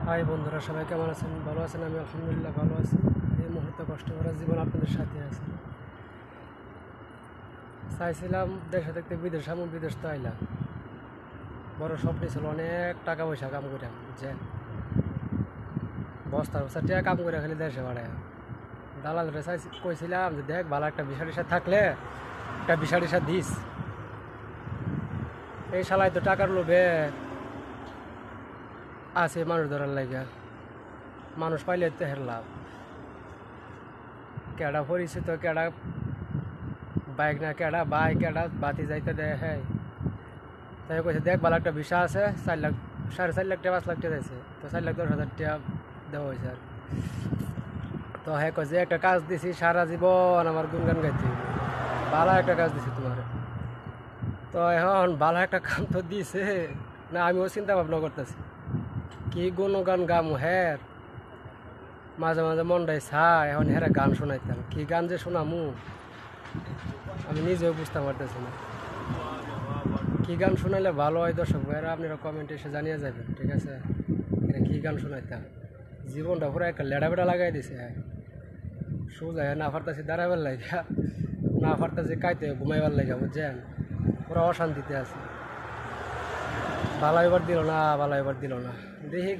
High বন্ধুরা, সবাই কেমন আছেন? ভালো আছেন? আমি আলহামদুলিল্লাহ ভালো আছি। এই মুহূর্তে কষ্ট করার জীবন আপনাদের সাথে আছে। চাইছিলাম দেশে দেখতে বিদেশ, আমি বিদেশ তো আইলাম। বড় স্বপ্ন ছিল অনেক টাকা পয়সা কাম করে, বুঝছেন? বস্তার বস্তা টাকা কাম করে খালি দেশে বাড়ায়। দালালরে কইছিলাম যে দেখ ভালো একটা বিষয় টিসা থাকলে একটা বিষয় টিসা দিস। এই শালায় তো টাকার লোভে আছে মানুষ ধরার লাগা। মানুষ পাইলে তো হের লাভ। কেডা পরিচিত, কেডা বাইক না, কেডা বাইক, কেডা বাতি যাইতে দেয়। হ্যাঁ, তাই কইছে দেখ ভালো একটা বিষয় আছে, 4 লাখ 4.5 লাখ টাকা 5 লাখ টাকা দিয়েছে, তো 4,10,000 টাকা দেওয়া হয়েছে আর। তো হ্যাঁ কইছে একটা কাজ দিছি, সারা জীবন আমার গুনগান গাইতে ভালো একটা কাজ দিছি তোমার। তো এখন ভালো একটা কাম তো দিছে না, আমিও চিন্তা ভাবনা করতেছি কি গুণগান গামু। হ্যাঁ, মাঝে মাঝে মনটাই চায় এখন হ্যাঁ গান শোনাইতাম, কি গান যে শোনামু আমি নিজেও বুঝতে পারতেছি না। কি গান শোনাইলে ভালো হয় দর্শক ভাইয়েরা আপনারা কমেন্টে এসে জানিয়ে যাবেন, ঠিক আছে? এটা কি গান শোনাইতাম? জীবনটা পুরো একটা লেড়া বেড়া লাগাই দিছে। হ্যাঁ, সোজা না পারতাছি দাঁড়াবার লাগা, না পারতাছি কাইতে ঘুমাইবার লাগা, বুঝছেন? পুরো অশান্তিতে আছে। ভালো এবার দিল না, ভালো এবার দিল না, দেখি